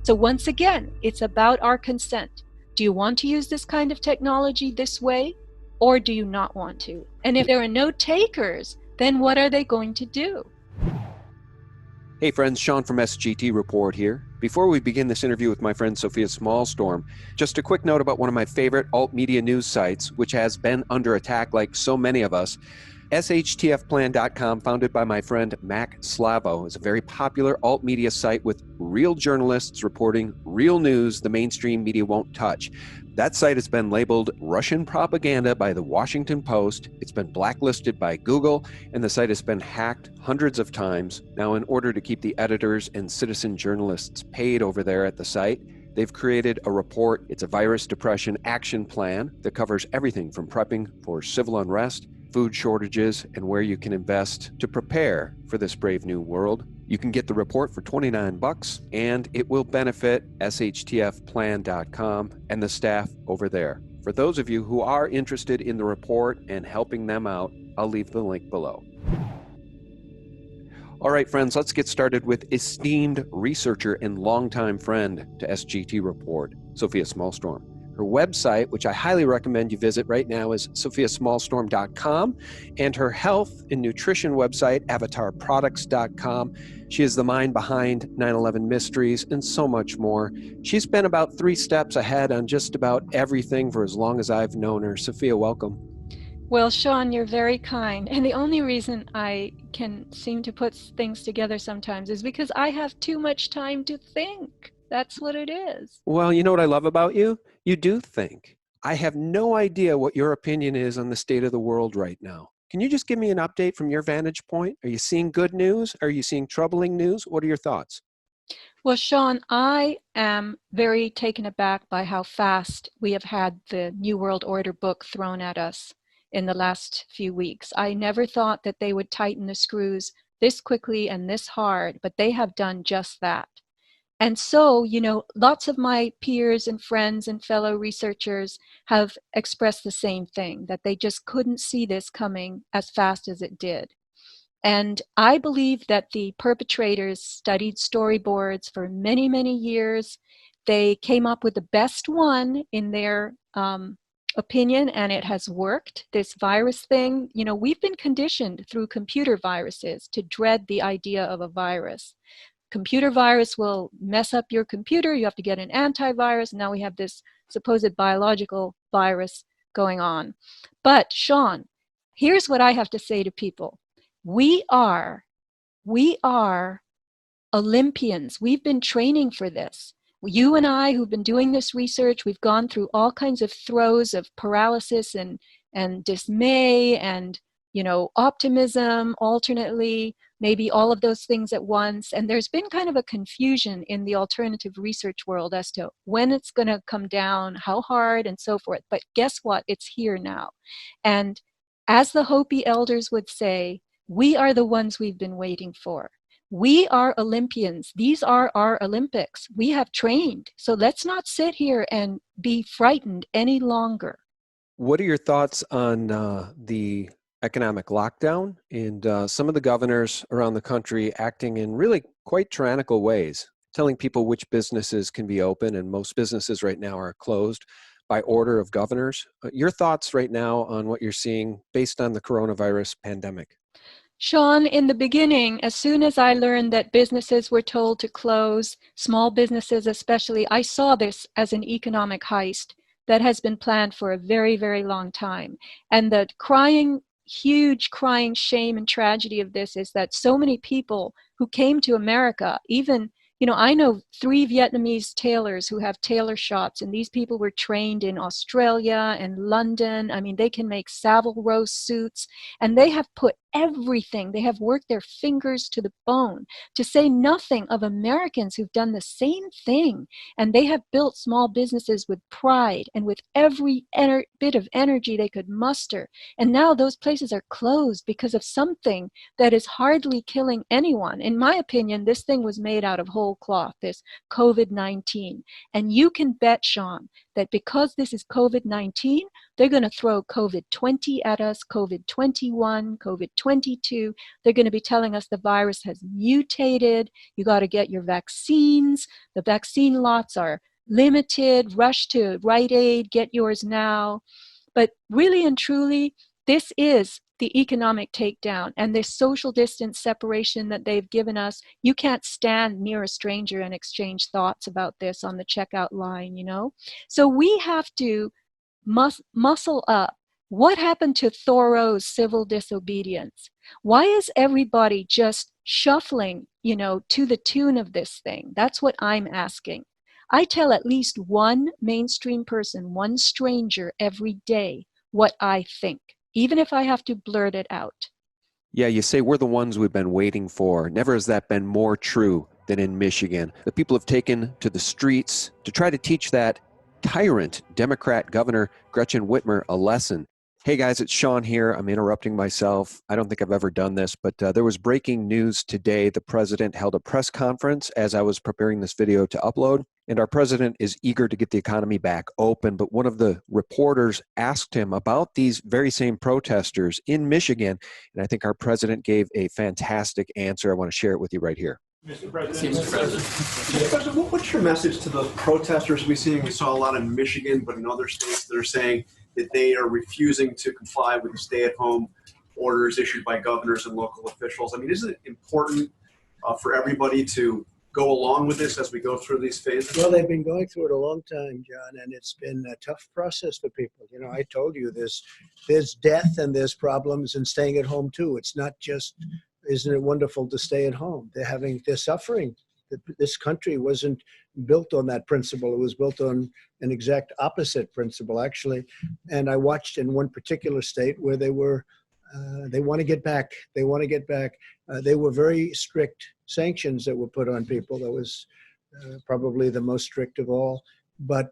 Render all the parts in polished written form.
So once again, it's about our consent. Do you want to use this kind of technology this way, or do you not want to? And if there are no takers, then what are they going to do? Hey friends, Sean from SGT Report here. Before we begin this interview with my friend Sofia Smallstorm, just a quick note about one of my favorite alt media news sites, which has been under attack like so many of us. SHTFplan.com, founded by my friend Mac Slavo, is a very popular alt media site with real journalists reporting real news the mainstream media won't touch. That site has been labeled Russian propaganda by the Washington Post. It's been blacklisted by Google, and the site has been hacked hundreds of times. Now, in order to keep the editors and citizen journalists paid over there at the site, they've created a report. It's a virus depression action plan that covers everything from prepping for civil unrest, food shortages, and where you can invest to prepare for this brave new world. You can get the report for $29, and it will benefit SHTFplan.com and the staff over there. For those of you who are interested in the report and helping them out, I'll leave the link below. All right, friends, let's get started with esteemed researcher and longtime friend to SGT Report, Sofia Smallstorm. Her website, which I highly recommend you visit right now, is sofiasmallstorm.com, and her health and nutrition website, avatarproducts.com. She is the mind behind 9/11 Mysteries and so much more. She's been about 3 steps ahead on just about everything for as long as I've known her. Sofia, welcome. Well, Sean, you're very kind. And the only reason I can seem to put things together sometimes is because I have too much time to think. That's what it is. Well, you know what I love about you? You do think. I have no idea what your opinion is on the state of the world right now. Can you just give me an update from your vantage point? Are you seeing good news? Are you seeing troubling news? What are your thoughts? Well, Sean, I am very taken aback by how fast we have had the New World Order book thrown at us in the last few weeks. I never thought that they would tighten the screws this quickly and this hard, but they have done just that. And so, lots of my peers and friends and fellow researchers have expressed the same thing, that they just couldn't see this coming as fast as it did. And I believe that the perpetrators studied storyboards for many, many years. They came up with the best one in their opinion, and it has worked. This virus thing, we've been conditioned through computer viruses to dread the idea of a virus. Computer virus will mess up your computer. You have to get an antivirus. Now we have this supposed biological virus going on. But Sean, here's what I have to say to people. We are Olympians. We've been training for this. You and I, who've been doing this research, we've gone through all kinds of throes of paralysis and dismay and, optimism alternately, maybe all of those things at once. And there's been kind of a confusion in the alternative research world as to when it's going to come down, how hard, and so forth. But guess what? It's here now. And as the Hopi elders would say, we are the ones we've been waiting for. We are Olympians. These are our Olympics. We have trained. So let's not sit here and be frightened any longer. What are your thoughts on the economic lockdown and some of the governors around the country acting in really quite tyrannical ways, telling people which businesses can be open, and most businesses right now are closed by order of governors? Your thoughts right now on what you're seeing based on the coronavirus pandemic? Sean, in the beginning, as soon as I learned that businesses were told to close, small businesses especially, I saw this as an economic heist that has been planned for a very, very long time. And the huge crying shame and tragedy of this is that so many people who came to America, even, I know 3 Vietnamese tailors who have tailor shops, and these people were trained in Australia and London. I mean, they can make Savile Row suits, and they have put everything. They have worked their fingers to the bone, to say nothing of Americans who've done the same thing. And they have built small businesses with pride and with every bit of energy they could muster. And now those places are closed because of something that is hardly killing anyone. In my opinion, this thing was made out of whole cloth, this COVID-19. And you can bet, Sean, that because this is COVID-19, They're going to throw COVID-20 at us, COVID-21, COVID-22. They're going to be telling us the virus has mutated. You got to get your vaccines. The vaccine lots are limited. Rush to Rite Aid, get yours now. But really and truly, this is the economic takedown and the social distance separation that they've given us. You can't stand near a stranger and exchange thoughts about this on the checkout line, you know? So we have to muscle up. What happened to Thoreau's civil disobedience? Why is everybody just shuffling, you know, to the tune of this thing? That's what I'm asking. I tell at least one mainstream person, one stranger every day what I think, even if I have to blurt it out. Yeah, you say we're the ones we've been waiting for. Never has that been more true than in Michigan. The people have taken to the streets to try to teach that tyrant Democrat Governor Gretchen Whitmer a lesson. Hey guys, it's Sean here. I'm interrupting myself. I don't think I've ever done this, but there was breaking news today. The president held a press conference as I was preparing this video to upload, and our president is eager to get the economy back open. But one of the reporters asked him about these very same protesters in Michigan, and I think our president gave a fantastic answer. I want to share it with you right here. Mr. President. Mr. President, what's your message to the protesters we saw a lot in Michigan, but in other states that are saying that they are refusing to comply with the stay-at-home orders issued by governors and local officials? I mean, isn't it important for everybody to go along with this as we go through these phases? Well, they've been going through it a long time, John, and it's been a tough process for people. You know, I told you there's death and there's problems in staying at home too. It's not just, isn't it wonderful to stay at home? They're suffering. This country wasn't built on that principle. It was built on an exact opposite principle, actually. And I watched in one particular state where they want to get back. They want to get back. They were very strict sanctions that were put on people. That was probably the most strict of all. But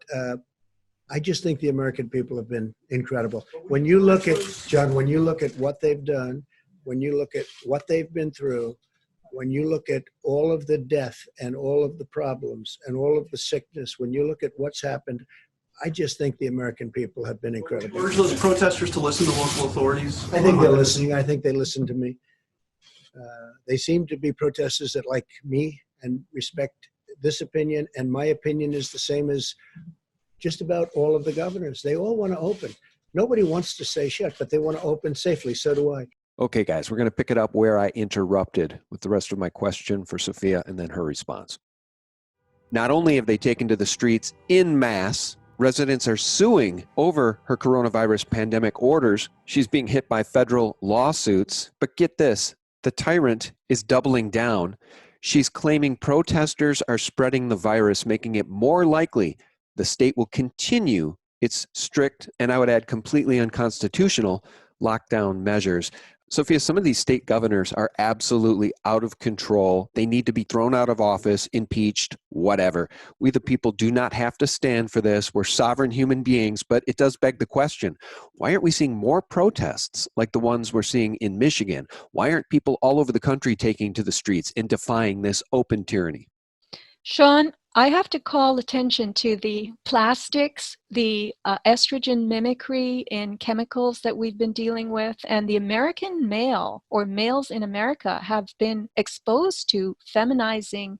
I just think the American people have been incredible. When you look at, John, when you look at what they've done, when you look at what they've been through, when you look at all of the death and all of the problems and all of the sickness, when you look at what's happened, I just think the American people have been incredible. Urge those protesters to listen to local authorities? I think they're listening. I think they listen to me. They seem to be protesters that like me and respect this opinion, and my opinion is the same as just about all of the governors. They all want to open. Nobody wants to stay shut, but they want to open safely. So do I. Okay, guys, we're going to pick it up where I interrupted with the rest of my question for Sofia and then her response. Not only have they taken to the streets en masse, residents are suing over her coronavirus pandemic orders. She's being hit by federal lawsuits. But get this, the tyrant is doubling down. She's claiming protesters are spreading the virus, making it more likely the state will continue its strict, and I would add completely unconstitutional, lockdown measures. Sofia, some of these state governors are absolutely out of control. They need to be thrown out of office, impeached, whatever. We the people do not have to stand for this. We're sovereign human beings, but it does beg the question, why aren't we seeing more protests like the ones we're seeing in Michigan? Why aren't people all over the country taking to the streets and defying this open tyranny? Sean, I have to call attention to the plastics, the estrogen mimicry in chemicals that we've been dealing with, and the American male or males in America have been exposed to feminizing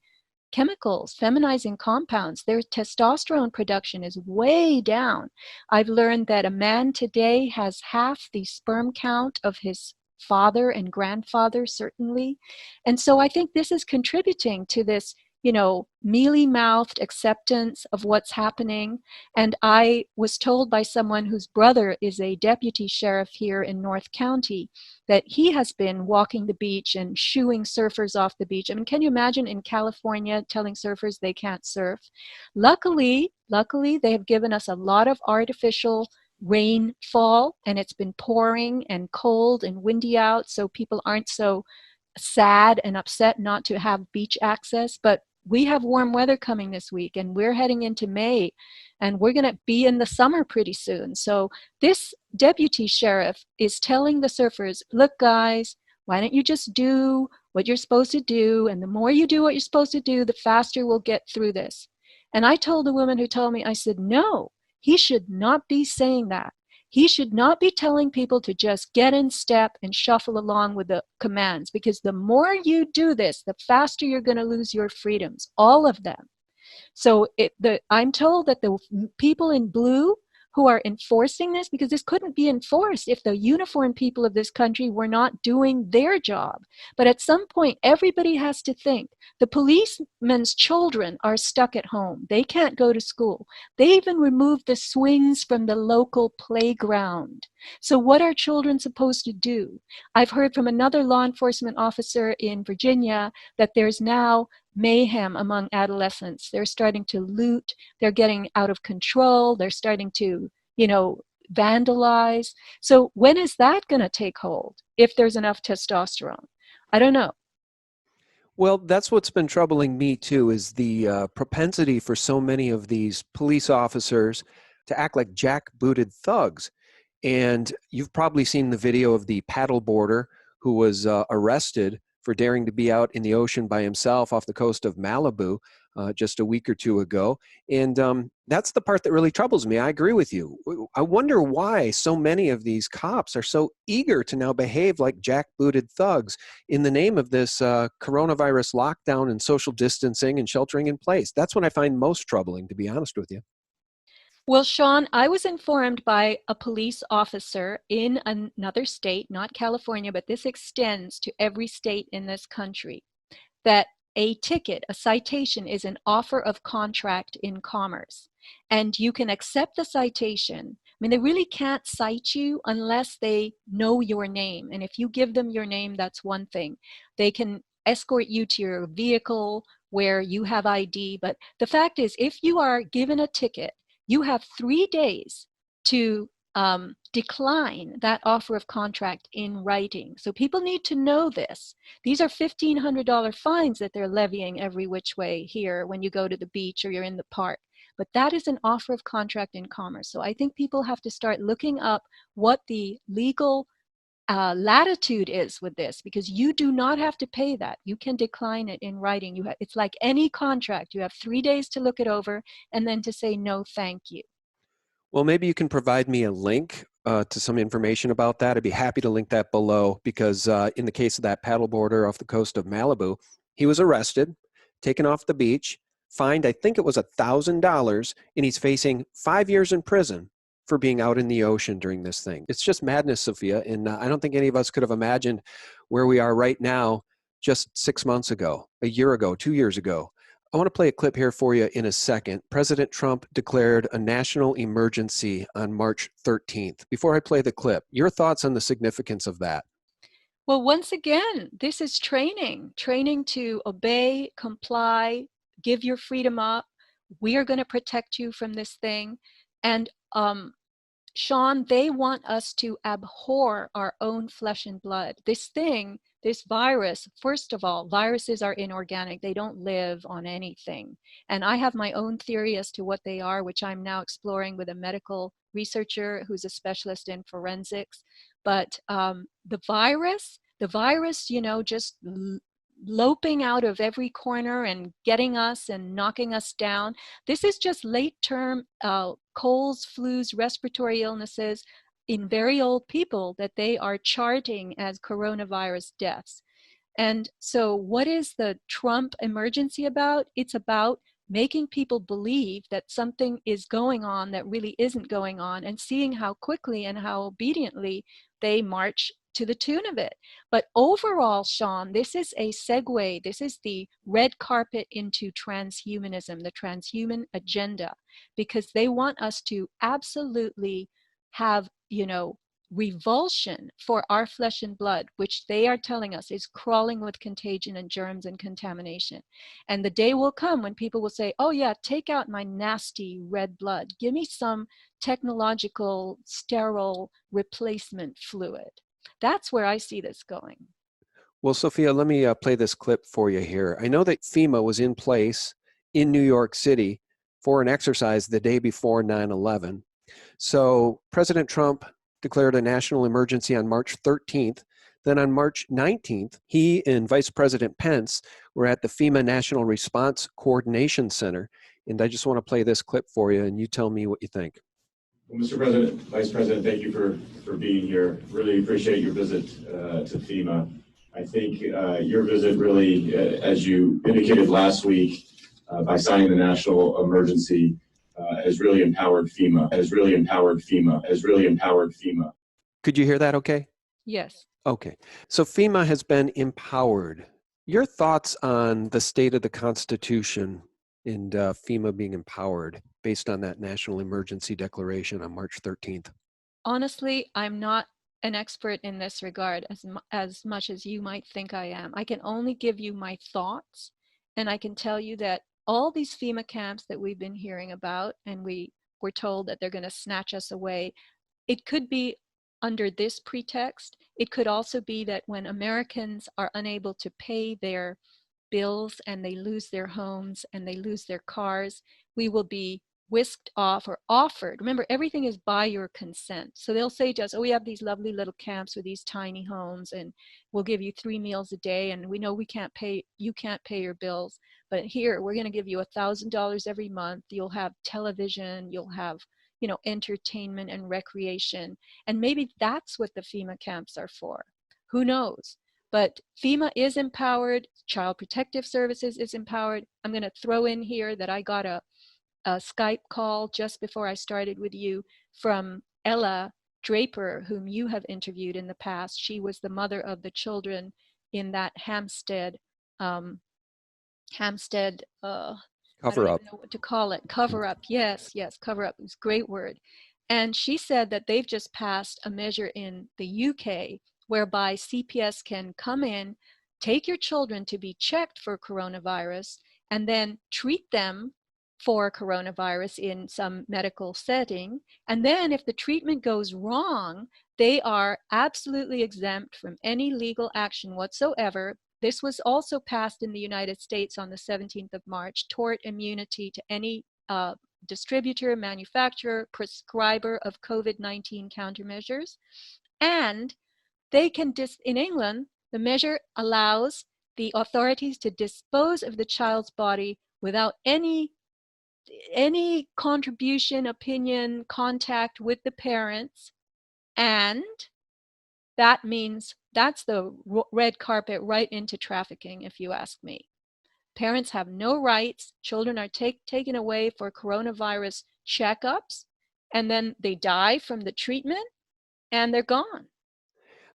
chemicals, feminizing compounds. Their testosterone production is way down. I've learned that a man today has half the sperm count of his father and grandfather, certainly. And so I think this is contributing to this, you know, mealy-mouthed acceptance of what's happening. And I was told by someone whose brother is a deputy sheriff here in North County that he has been walking the beach and shooing surfers off the beach. I mean, can you imagine in California telling surfers they can't surf? Luckily, they have given us a lot of artificial rainfall, and it's been pouring and cold and windy out, so people aren't so sad and upset not to have beach access. But we have warm weather coming this week, and we're heading into May, and we're going to be in the summer pretty soon. So this deputy sheriff is telling the surfers, look, guys, why don't you just do what you're supposed to do? And the more you do what you're supposed to do, the faster we'll get through this. And I told the woman who told me, I said, no, he should not be saying that. He should not be telling people to just get in step and shuffle along with the commands, because the more you do this, the faster you're going to lose your freedoms, all of them. So I'm told that the people in blue who are enforcing this, because this couldn't be enforced if the uniformed people of this country were not doing their job. But at some point, everybody has to think. The policemen's children are stuck at home. They can't go to school. They even removed the swings from the local playground. So what are children supposed to do? I've heard from another law enforcement officer in Virginia that there's now mayhem among adolescents. They're starting to loot. They're getting out of control. They're starting to, vandalize. So when is that going to take hold if there's enough testosterone? I don't know. Well, that's what's been troubling me too, is the propensity for so many of these police officers to act like jackbooted thugs. And you've probably seen the video of the paddleboarder who was arrested for daring to be out in the ocean by himself off the coast of Malibu just a week or two ago. And that's the part that really troubles me. I agree with you. I wonder why so many of these cops are so eager to now behave like jackbooted thugs in the name of this coronavirus lockdown and social distancing and sheltering in place. That's what I find most troubling, to be honest with you. Well, Sean, I was informed by a police officer in another state, not California, but this extends to every state in this country, that a ticket, a citation, is an offer of contract in commerce. And you can accept the citation. I mean, they really can't cite you unless they know your name. And if you give them your name, that's one thing. They can escort you to your vehicle where you have ID. But the fact is, if you are given a ticket, you have 3 days to decline that offer of contract in writing. So people need to know this. These are $1,500 fines that they're levying every which way here when you go to the beach or you're in the park. But that is an offer of contract in commerce. So I think people have to start looking up what the legal latitude is with this, because you do not have to pay that. You can decline it in writing. It's like any contract. You have 3 days to look it over and then to say no, thank you. Well, maybe you can provide me a link to some information about that. I'd be happy to link that below, because in the case of that paddleboarder off the coast of Malibu, he was arrested, taken off the beach, fined, I think it was $1,000, and he's facing 5 years in prison for being out in the ocean during this thing. It's just madness, Sophia, and I don't think any of us could have imagined where we are right now just 6 months ago, a year ago, 2 years ago. I want to play a clip here for you in a second. President Trump declared a national emergency on March 13th. Before I play the clip, your thoughts on the significance of that? Well, once again, this is training to obey, comply, give your freedom up. We are going to protect you from this thing. And Sean, they want us to abhor our own flesh and blood. This thing, this virus, first of all, viruses are inorganic. They don't live on anything. And I have my own theory as to what they are, which I'm now exploring with a medical researcher who's a specialist in forensics. But the virus, just loping out of every corner and getting us and knocking us down. This is just late-term colds, flus, respiratory illnesses in very old people that they are charting as coronavirus deaths. And so what is the Trump emergency about? It's about making people believe that something is going on that really isn't going on, and seeing how quickly and how obediently they march to the tune of it. But overall, Sean, this is a segue. This is the red carpet into transhumanism, the transhuman agenda, because they want us to absolutely have, revulsion for our flesh and blood, which they are telling us is crawling with contagion and germs and contamination. And the day will come when people will say, oh yeah, take out my nasty red blood. Give me some technological sterile replacement fluid. That's where I see this going. Well, Sophia, let me play this clip for you here. I know that FEMA was in place in New York City for an exercise the day before 9/11. So President Trump declared a national emergency on March 13th. Then on March 19th, he and Vice President Pence were at the FEMA National Response Coordination Center. And I just want to play this clip for you, and you tell me what you think. Well, Mr. President, Vice President, thank you for being here. Really appreciate your visit to FEMA. I think your visit really, as you indicated last week, by signing the national emergency, has really empowered FEMA, Could you hear that okay? Yes. Okay. So FEMA has been empowered. Your thoughts on the state of the Constitution and FEMA being empowered based on that national emergency declaration on March 13th? Honestly, I'm not an expert in this regard as much as you might think I am. I can only give you my thoughts, and I can tell you that all these FEMA camps that we've been hearing about, and we were told that they're going to snatch us away, it could be under this pretext. It could also be that when Americans are unable to pay their bills and they lose their homes and they lose their cars, we will be whisked off or offered. Remember, everything is by your consent. So they'll say to us, oh, we have these lovely little camps with these tiny homes and we'll give you 3 meals a day, and we know you can't pay your bills, but here we're going to give you $1,000 every month. You'll have television, you'll have entertainment and recreation. And maybe that's what the FEMA camps are for. Who knows? But FEMA is empowered. Child Protective Services is empowered. I'm going to throw in here that I got a Skype call just before I started with you from Ella Draper, whom you have interviewed in the past. She was the mother of the children in that Hampstead I don't Cover up. even know what to call it. Cover up. Yes, cover up. It's a great word. And she said that they've just passed a measure in the UK whereby CPS can come in, take your children to be checked for coronavirus, and then treat them for coronavirus in some medical setting. And then if the treatment goes wrong, they are absolutely exempt from any legal action whatsoever. This was also passed in the United States on the 17th of March, tort immunity to any distributor, manufacturer, prescriber of COVID-19 countermeasures. And they can, in England, the measure allows the authorities to dispose of the child's body without any contribution, opinion, contact with the parents. And that means that's the red carpet right into trafficking, if you ask me. Parents have no rights. Children are taken away for coronavirus checkups, and then they die from the treatment, and they're gone.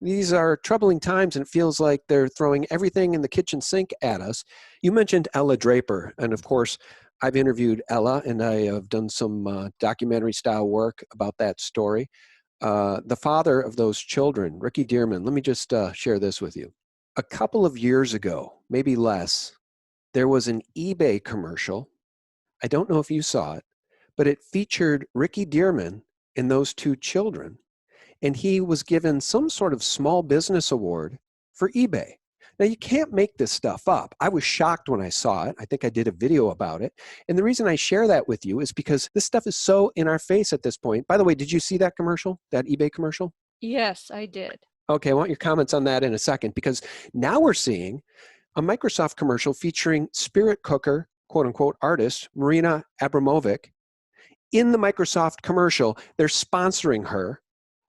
These are troubling times, and it feels like they're throwing everything in the kitchen sink at us. You mentioned Ella Draper, and of course, I've interviewed Ella, and I have done some documentary-style work about that story. The father of those children, Ricky Dearman, let me just share this with you. A couple of years ago, maybe less, there was an eBay commercial. I don't know if you saw it, but it featured Ricky Dearman and those 2 children, and he was given some sort of small business award for eBay. Now, you can't make this stuff up. I was shocked when I saw it. I think I did a video about it. And the reason I share that with you is because this stuff is so in our face at this point. By the way, did you see that commercial, that eBay commercial? Yes, I did. Okay, I want your comments on that in a second, because now we're seeing a Microsoft commercial featuring Spirit Cooker, quote unquote, artist Marina Abramovic. In the Microsoft commercial, they're sponsoring her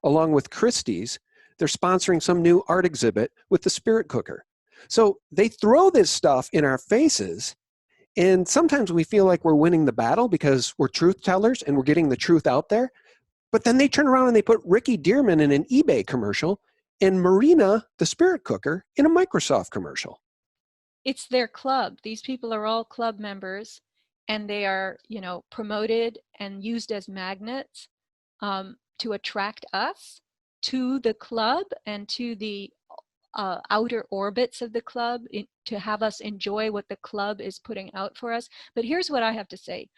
along with Christie's. They're sponsoring some new art exhibit with the Spirit Cooker. So they throw this stuff in our faces, and sometimes we feel like we're winning the battle because we're truth tellers and we're getting the truth out there. But then they turn around and they put Ricky Dearman in an eBay commercial and Marina, the Spirit Cooker, in a Microsoft commercial. It's their club. These people are all club members, and they are, promoted and used as magnets to attract us to the club and to the outer orbits of the club, to have us enjoy what the club is putting out for us. But here's what I have to say.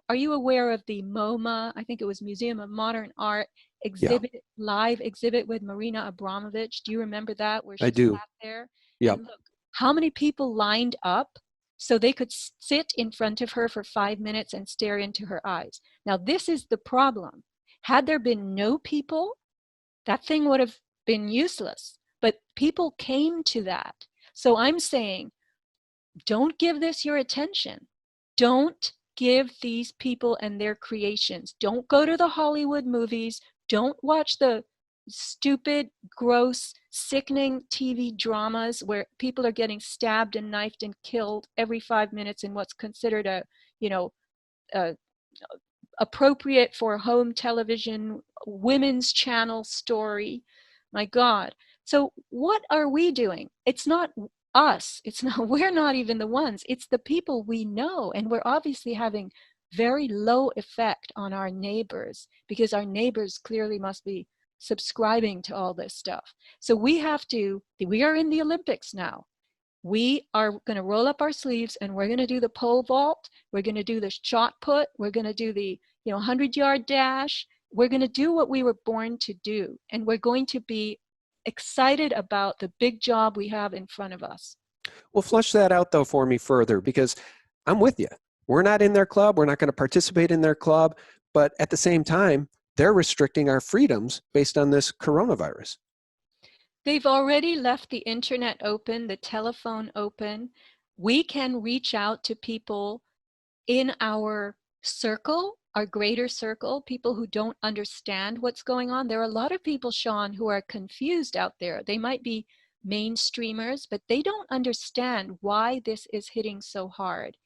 Are you aware of the MoMA, I think it was Museum of Modern Art exhibit, live exhibit with Marina Abramovic? Do you remember that, where she sat there? Yeah. And look, how many people lined up so they could sit in front of her for 5 minutes and stare into her eyes? Now, this is the problem. Had there been no people, that thing would have been useless. But people came to that. So I'm saying, don't give this your attention. Don't forgive these people and their creations. Don't go to the Hollywood movies. Don't watch the stupid, gross, sickening TV dramas where people are getting stabbed and knifed and killed every 5 minutes in what's considered a, you know, a appropriate for home television, women's channel story. My God. So what are we doing? It's not us. It's not, we're not even the ones. It's the people we know. And we're obviously having very low effect on our neighbors because our neighbors clearly must be subscribing to all this stuff. So we are in the Olympics now. We are going to roll up our sleeves and we're going to do the pole vault. We're going to do the shot put. We're going to do the 100-yard dash. We're going to do what we were born to do. And we're going to be excited about the big job we have in front of us. Well, flesh that out, though, for me further, because I'm with you. We're not in their club. We're not going to participate in their club. But at the same time, they're restricting our freedoms based on this coronavirus. They've already left the internet open, the telephone open. We can reach out to people in our circle, our greater circle, people who don't understand what's going on. There are a lot of people, Sean, who are confused out there. They might be mainstreamers, but they don't understand why this is hitting so hard.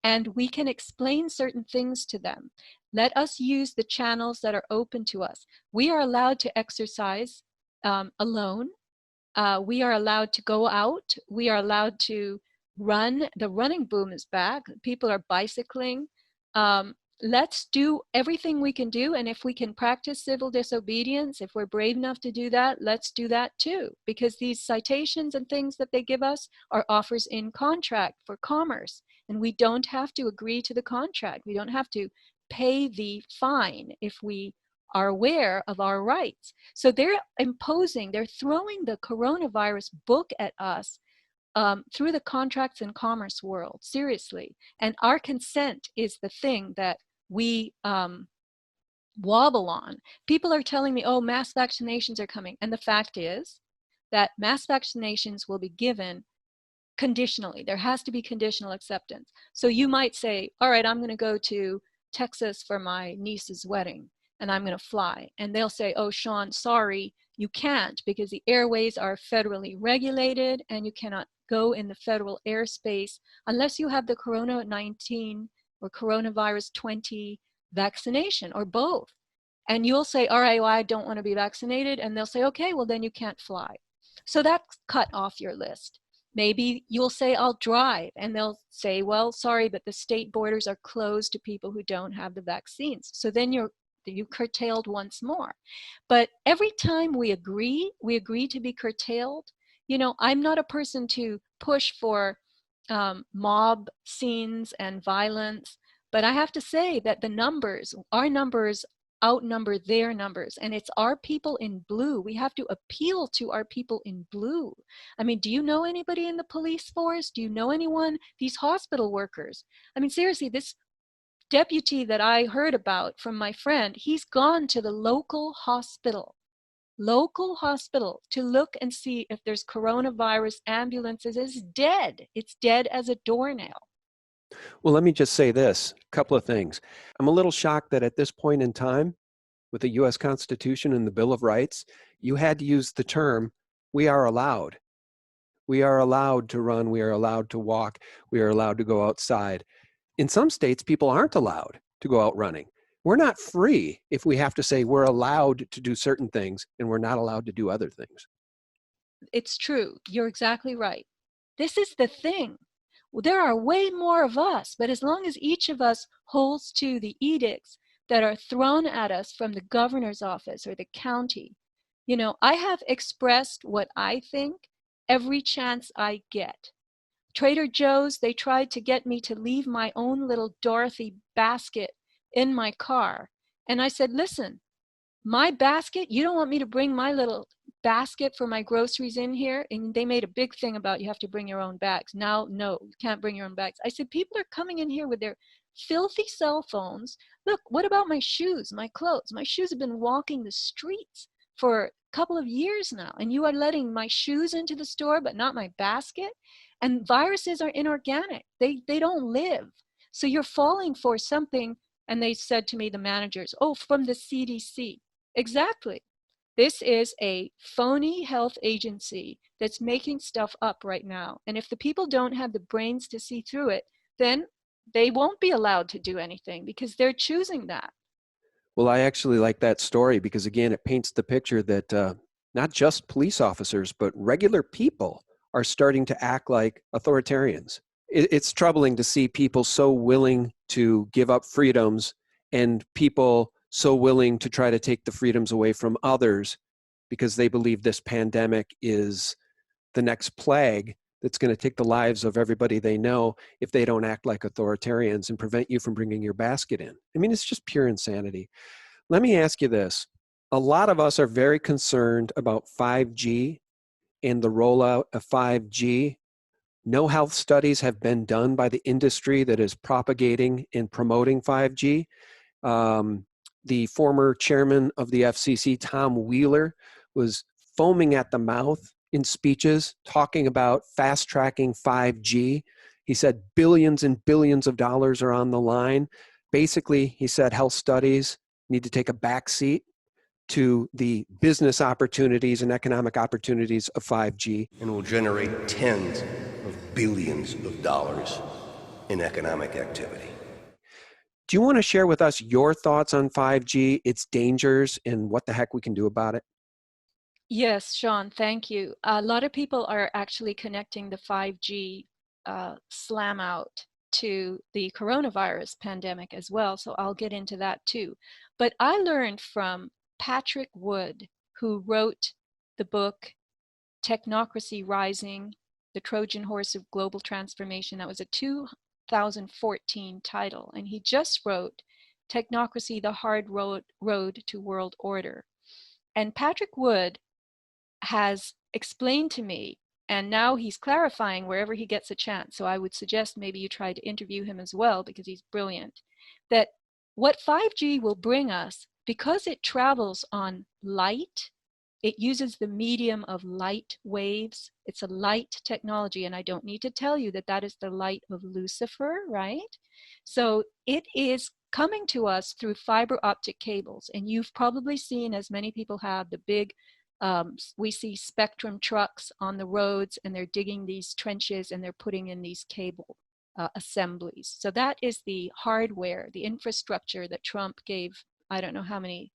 And we can explain certain things to them. Let us use the channels that are open to us. We are allowed to exercise alone. We are allowed to go out. We are allowed to run. The running boom is back. People are bicycling. Let's do everything we can do. And if we can practice civil disobedience, if we're brave enough to do that, let's do that too. Because these citations and things that they give us are offers in contract for commerce. And we don't have to agree to the contract. We don't have to pay the fine if we are aware of our rights. So they're throwing the coronavirus book at us through the contracts and commerce world, seriously. And our consent is the thing that we wobble on. People are telling me, oh, mass vaccinations are coming. And the fact is that mass vaccinations will be given conditionally. There has to be conditional acceptance. So you might say, all right, I'm going to go to Texas for my niece's wedding and I'm going to fly. And they'll say, oh, Sean, sorry, you can't because the airways are federally regulated and you cannot go in the federal airspace unless you have the Corona-19 or coronavirus 20 vaccination or both. And you'll say, all right, well, I don't want to be vaccinated. And they'll say, okay, well, then you can't fly. So that's cut off your list. Maybe you'll say, I'll drive. And they'll say, well, sorry, but the state borders are closed to people who don't have the vaccines. So then you curtailed once more. But every time we agree to be curtailed. I'm not a person to push for mob scenes and violence, but I have to say that our numbers outnumber their numbers, and it's our people in blue. We have to appeal to our people in blue. I mean, do you know anybody in the police force? Do you know anyone? These hospital workers. I mean, seriously, this deputy that I heard about from my friend, he's gone to the local hospital to look and see if there's coronavirus ambulances. Is dead. It's dead as a doornail. Well, let me just say this, a couple of things. I'm a little shocked that at this point in time, with the U.S. Constitution and the Bill of Rights, you had to use the term, we are allowed. We are allowed to run. We are allowed to walk. We are allowed to go outside. In some states, people aren't allowed to go out running. We're not free if we have to say we're allowed to do certain things and we're not allowed to do other things. It's true. You're exactly right. This is the thing. There are way more of us, but as long as each of us holds to the edicts that are thrown at us from the governor's office or the county, I have expressed what I think every chance I get. Trader Joe's, they tried to get me to leave my own little Dorothy basket in my car. And I said, listen, my basket, you don't want me to bring my little basket for my groceries in here? And they made a big thing about you have to bring your own bags. Now, no, you can't bring your own bags. I said, people are coming in here with their filthy cell phones. Look, what about my shoes, my clothes? My shoes have been walking the streets for a couple of years now. And you are letting my shoes into the store, but not my basket? And viruses are inorganic. They don't live. So you're falling for something. And they said to me, the managers, oh, from the CDC. Exactly. This is a phony health agency that's making stuff up right now. And if the people don't have the brains to see through it, then they won't be allowed to do anything because they're choosing that. Well, I actually like that story because, again, it paints the picture that not just police officers, but regular people are starting to act like authoritarians. It's troubling to see people so willing to give up freedoms and people so willing to try to take the freedoms away from others because they believe this pandemic is the next plague that's going to take the lives of everybody they know if they don't act like authoritarians and prevent you from bringing your basket in. I mean, it's just pure insanity. Let me ask you this. A lot of us are very concerned about 5G and the rollout of 5G. No health studies have been done by the industry that is propagating and promoting 5G. The former chairman of the FCC, Tom Wheeler, was foaming at the mouth in speeches talking about fast-tracking 5G. He said billions and billions of dollars are on the line. Basically, he said health studies need to take a back seat to the business opportunities and economic opportunities of 5G. And will generate tens of billions of dollars in economic activity. Do you want to share with us your thoughts on 5G, its dangers, and what the heck we can do about it? Yes, Sean, thank you. A lot of people are actually connecting the 5G slam out to the coronavirus pandemic as well, so I'll get into that too. But I learned from Patrick Wood, who wrote the book Technocracy Rising, the Trojan Horse of Global Transformation. That was a 2014 title, and he just wrote Technocracy, the Hard Road to World Order. And Patrick Wood has explained to me, and now he's clarifying wherever he gets a chance, so I would suggest maybe you try to interview him as well because he's brilliant, that what 5G will bring us, because it travels on light, it uses the medium of light waves. It's a light technology, and I don't need to tell you that that is the light of Lucifer, right? So it is coming to us through fiber optic cables, and you've probably seen, as many people have, the big we see Spectrum trucks on the roads, and they're digging these trenches and they're putting in these cable assemblies. So that is the hardware, the infrastructure that Trump gave, I don't know how many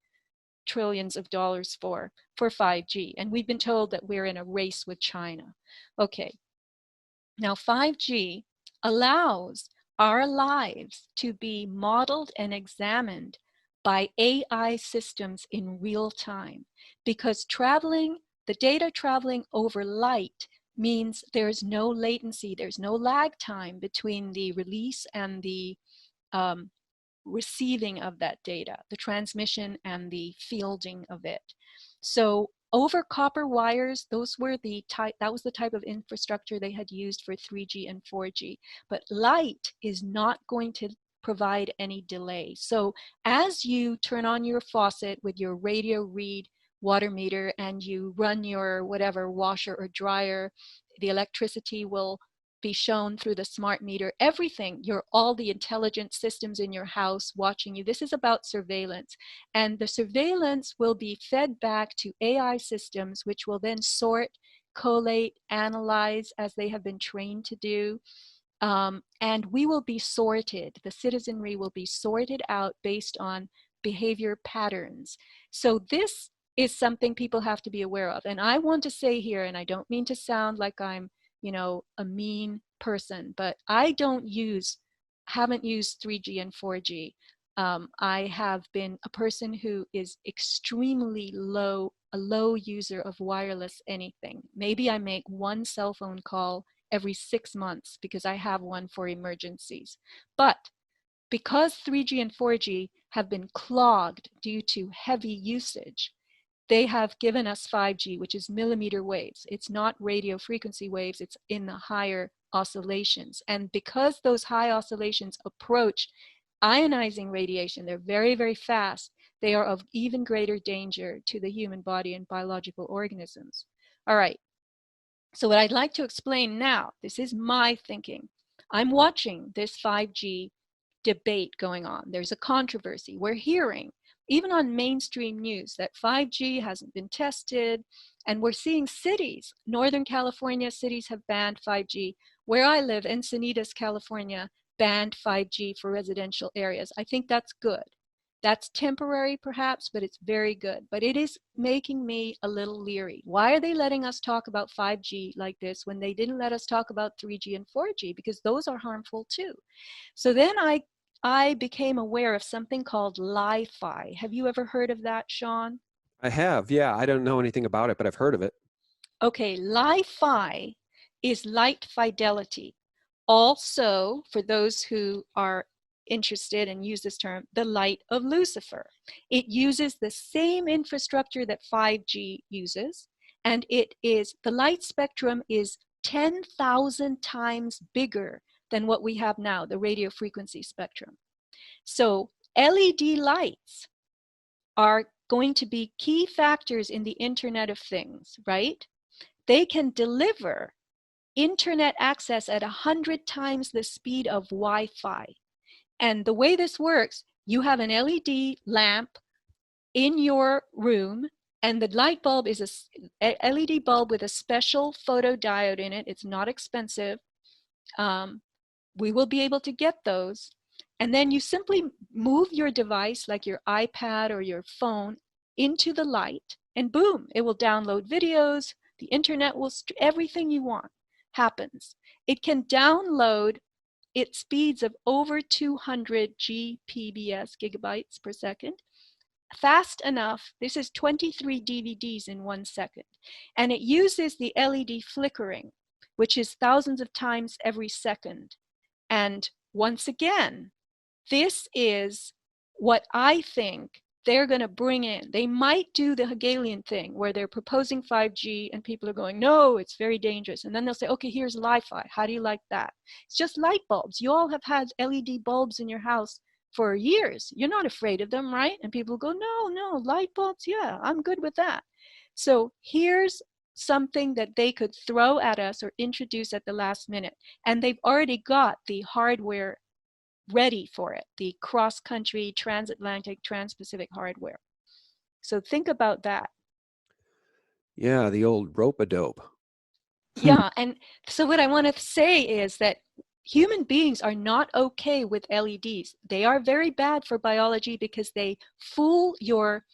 trillions of dollars for 5G. And we've been told that we're in a race with China. Okay, now 5G allows our lives to be modeled and examined by AI systems in real time, because the data traveling over light means there's no latency, there's no lag time between the release and the receiving of that data, the transmission and the fielding of it. So over copper wires, that was the type of infrastructure they had used for 3G and 4G. But light is not going to provide any delay. So as you turn on your faucet with your radio read water meter and you run your whatever washer or dryer, the electricity will be shown through the smart meter. Everything, all the intelligent systems in your house watching you. This is about surveillance. And the surveillance will be fed back to AI systems, which will then sort, collate, analyze as they have been trained to do. And we will be sorted. The citizenry will be sorted out based on behavior patterns. So this is something people have to be aware of. And I want to say here, and I don't mean to sound like I'm a mean person, but I haven't used 3G and 4G. I have been a person who is extremely a low user of wireless anything. Maybe I make one cell phone call every 6 months because I have one for emergencies. But because 3G and 4G have been clogged due to heavy usage, they have given us 5G, which is millimeter waves. It's not radio frequency waves, it's in the higher oscillations. And because those high oscillations approach ionizing radiation, they're very, very fast, they are of even greater danger to the human body and biological organisms. All right, so what I'd like to explain now, this is my thinking. I'm watching this 5G debate going on. There's a controversy. We're hearing, even on mainstream news, that 5G hasn't been tested. And we're seeing cities, Northern California cities have banned 5G. Where I live, Encinitas, California, banned 5G for residential areas. I think that's good. That's temporary perhaps, but it's very good. But it is making me a little leery. Why are they letting us talk about 5G like this when they didn't let us talk about 3G and 4G? Because those are harmful too. So then I became aware of something called Li-Fi. Have you ever heard of that, Sean? I have, yeah. I don't know anything about it, but I've heard of it. Okay, Li-Fi is light fidelity. Also, for those who are interested and use this term, the light of Lucifer. It uses the same infrastructure that 5G uses, and the light spectrum is 10,000 times bigger than what we have now, the radio frequency spectrum. So LED lights are going to be key factors in the Internet of Things, right? They can deliver internet access at 100 times the speed of Wi-Fi. And the way this works, you have an LED lamp in your room, and the light bulb is a LED bulb with a special photodiode in it. It's not expensive. We will be able to get those. And then you simply move your device, like your iPad or your phone, into the light, and boom, it will download videos. The internet will, everything you want happens. It can download at speeds of over 200 Gbps, gigabytes per second, fast enough. This is 23 DVDs in 1 second. And it uses the LED flickering, which is thousands of times every second. And once again, this is what I think they're going to bring in. They might do the Hegelian thing where they're proposing 5G and people are going, no, it's very dangerous. And then they'll say, okay, here's Li-Fi. How do you like that? It's just light bulbs. You all have had LED bulbs in your house for years. You're not afraid of them, right? And people go, no, light bulbs. Yeah, I'm good with that. So here's something that they could throw at us or introduce at the last minute. And they've already got the hardware ready for it, the cross-country, transatlantic, trans-Pacific hardware. So think about that. Yeah, the old rope-a-dope. Yeah, and so what I want to say is that human beings are not okay with LEDs. They are very bad for biology because they fool your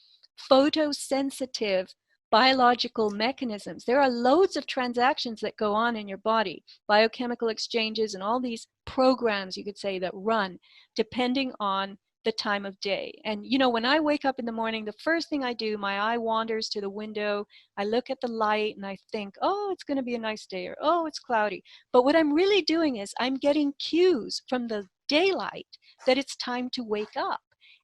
photosensitive biological mechanisms. There are loads of transactions that go on in your body, biochemical exchanges and all these programs, you could say, that run depending on the time of day. And you know, when I wake up in the morning, the first thing I do, my eye wanders to the window, I look at the light and I think, oh, it's going to be a nice day, or oh, it's cloudy. But what I'm really doing is I'm getting cues from the daylight that it's time to wake up.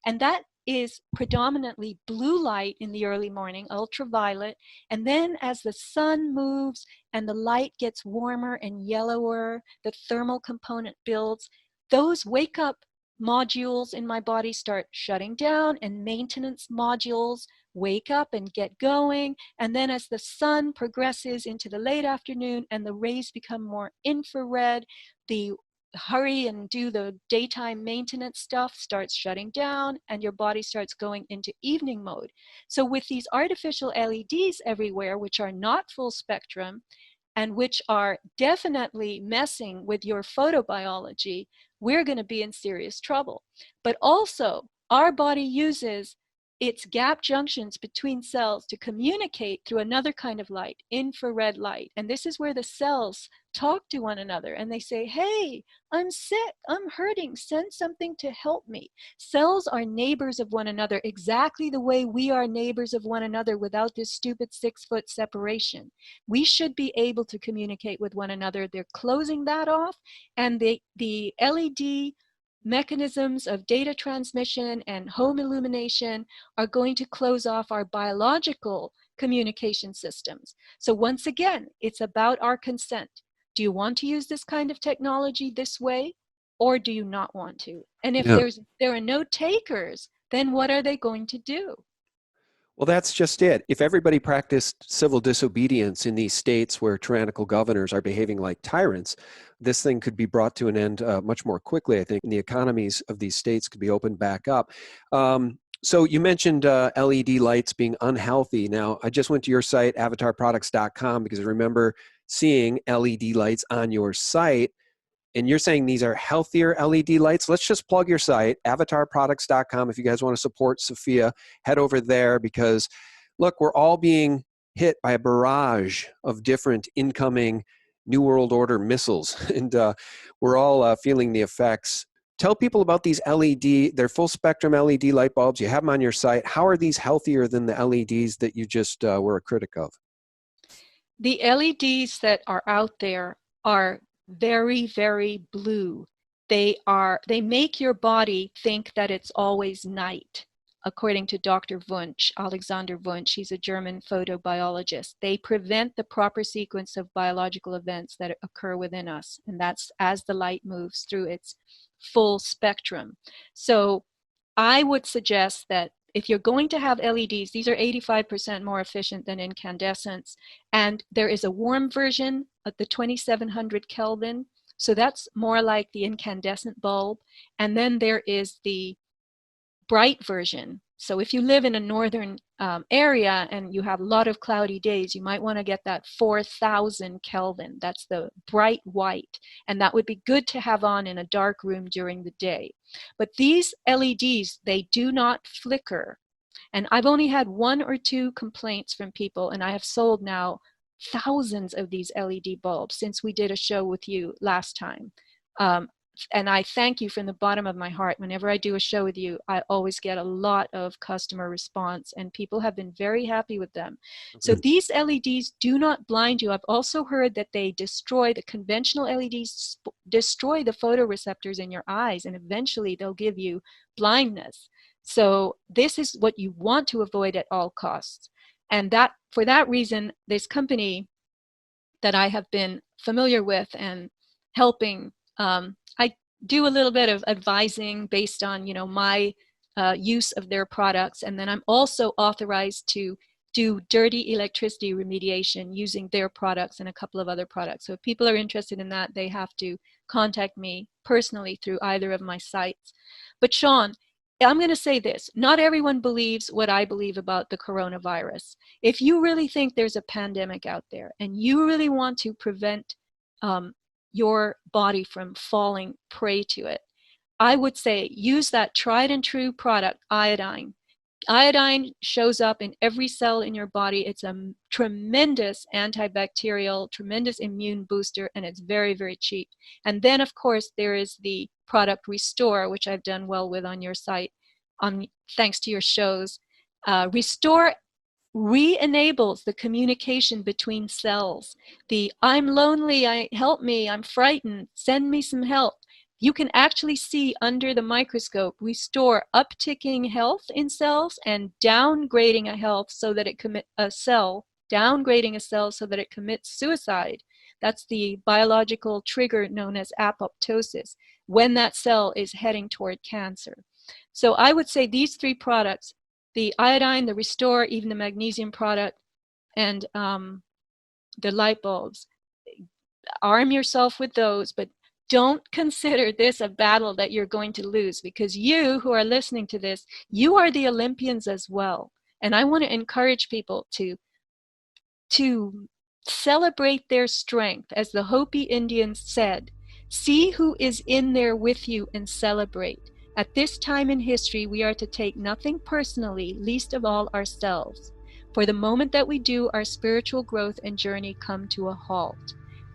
And that is predominantly blue light in the early morning, ultraviolet. And then as the sun moves and the light gets warmer and yellower, the thermal component builds, those wake up modules in my body start shutting down, and maintenance modules wake up and get going. And then as the sun progresses into the late afternoon and the rays become more infrared, the hurry and do the daytime maintenance stuff starts shutting down, and your body starts going into evening mode. So with these artificial LEDs everywhere, which are not full spectrum and which are definitely messing with your photobiology, we're going to be in serious trouble. But also, our body uses its gap junctions between cells to communicate through another kind of light, infrared light. And this is where the cells talk to one another and they say, hey, I'm sick, I'm hurting, send something to help me. Cells are neighbors of one another exactly the way we are neighbors of one another without this stupid 6-foot separation. We should be able to communicate with one another. They're closing that off, and the LED mechanisms of data transmission and home illumination are going to close off our biological communication systems. So once again, it's about our consent. Do you want to use this kind of technology this way, or do you not want to? And if Yeah. there are no takers, then what are they going to do? Well, that's just it. If everybody practiced civil disobedience in these states where tyrannical governors are behaving like tyrants, this thing could be brought to an end much more quickly, I think, and the economies of these states could be opened back up. So you mentioned LED lights being unhealthy. Now, I just went to your site, avatarproducts.com, because I remember seeing LED lights on your site. And you're saying these are healthier LED lights. Let's just plug your site, avatarproducts.com. If you guys want to support Sofia, head over there because, look, we're all being hit by a barrage of different incoming New World Order missiles, and we're all feeling the effects. Tell people about these they're full spectrum LED light bulbs. You have them on your site. How are these healthier than the LEDs that you just were a critic of? The LEDs that are out there are very, very blue. They make your body think that it's always night, according to Dr. Wunsch, Alexander Wunsch. He's a German photobiologist. They prevent the proper sequence of biological events that occur within us, and that's as the light moves through its full spectrum. So I would suggest that if you're going to have LEDs, these are 85% more efficient than incandescents. And there is a warm version at the 2700 Kelvin. So that's more like the incandescent bulb. And then there is the bright version. So if you live in a northern area and you have a lot of cloudy days, you might want to get that 4000 Kelvin. That's the bright white. And that would be good to have on in a dark room during the day. But these LEDs, they do not flicker. And I've only had 1 or 2 complaints from people, and I have sold now thousands of these LED bulbs since we did a show with you last time. And I thank you from the bottom of my heart. Whenever I do a show with you, I always get a lot of customer response, and people have been very happy with them. So these LEDs do not blind you. I've also heard that they destroy the conventional LEDs, destroy the photoreceptors in your eyes, and eventually they'll give you blindness. So this is what you want to avoid at all costs. And that, for that reason, this company that I have been familiar with and helping, I do a little bit of advising based on, my use of their products. And then I'm also authorized to do dirty electricity remediation using their products and a couple of other products. So if people are interested in that, they have to contact me personally through either of my sites. But Sean, I'm going to say this. Not everyone believes what I believe about the coronavirus. If you really think there's a pandemic out there and you really want to prevent your body from falling prey to it, I would say use that tried and true product, iodine. Iodine shows up in every cell in your body. It's a tremendous antibacterial, tremendous immune booster, and it's very, very cheap. And then, of course, there is the product Restore, which I've done well with on your site, thanks to your shows. Restore re-enables the communication between cells. The I'm lonely, help me, I'm frightened, send me some help. You can actually see under the microscope, Restore upticking health in cells and downgrading a health so that it downgrading a cell so that it commits suicide. That's the biological trigger known as apoptosis, when that cell is heading toward cancer. So I would say these 3 products, the iodine, the Restore, even the magnesium product, and the light bulbs. Arm yourself with those, but don't consider this a battle that you're going to lose, because you who are listening to this, you are the Olympians as well. And I want to encourage people to celebrate their strength. As the Hopi Indians said, see who is in there with you and celebrate. At this time in history, we are to take nothing personally, least of all ourselves. For the moment that we do, our spiritual growth and journey come to a halt.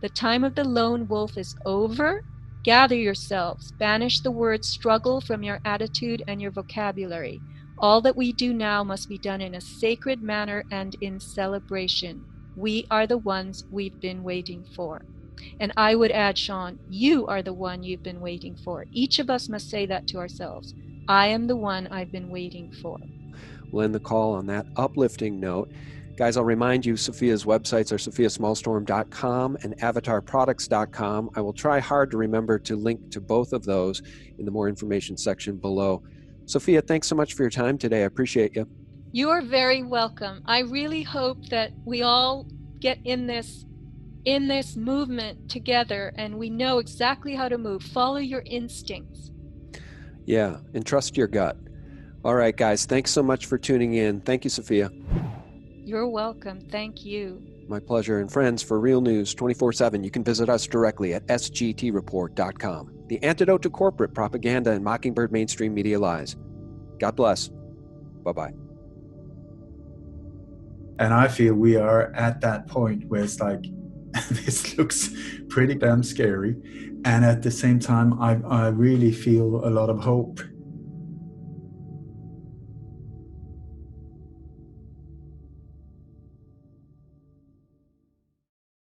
The time of the lone wolf is over. Gather yourselves. Banish the word struggle from your attitude and your vocabulary. All that we do now must be done in a sacred manner and in celebration. We are the ones we've been waiting for. And I would add, Sean, you are the one you've been waiting for. Each of us must say that to ourselves. I am the one I've been waiting for. We'll end the call on that uplifting note. Guys, I'll remind you, Sofia's websites are sofiasmallstorm.com and avatarproducts.com. I will try hard to remember to link to both of those in the more information section below. Sofia, thanks so much for your time today. I appreciate you. You are very welcome. I really hope that we all get in this movement together and we know exactly how to move. Follow your instincts. Yeah, and trust your gut. All right, guys, thanks so much for tuning in. Thank you, Sofia. You're welcome. Thank you. My pleasure. And friends, for real news 24/7, you can visit us directly at sgtreport.com. The antidote to corporate propaganda and mockingbird mainstream media lies. God bless. Bye-bye. And I feel we are at that point where it's like, this looks pretty damn scary. And at the same time, I really feel a lot of hope